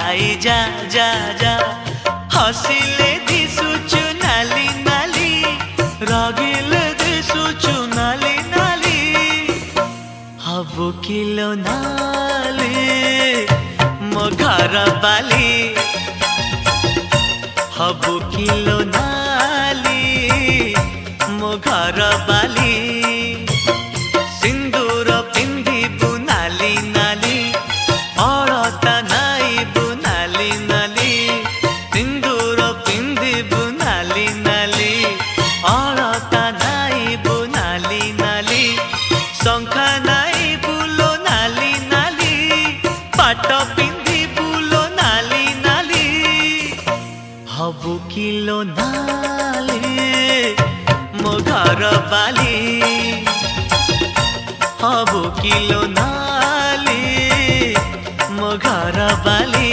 आई जा जा जा हसिले दिसुचु नाली नाली रागिले दिसुचु नाली नाली हबु किलो नाली मो घर बाली हबु किलो नाली मो घर बाली सिंदूर पिंधिबु नाली नाली अलता नाइबु नाली नाली सिंदूर पिंधिबु नाली नाली अलता नाइबु नाली नाली शंखा नाइबु लो नाली नाली पाट पिंधिबु लो नाली नाली हबु किलो नाली मो घर बाली हबु किलो नाली मो घर बाली।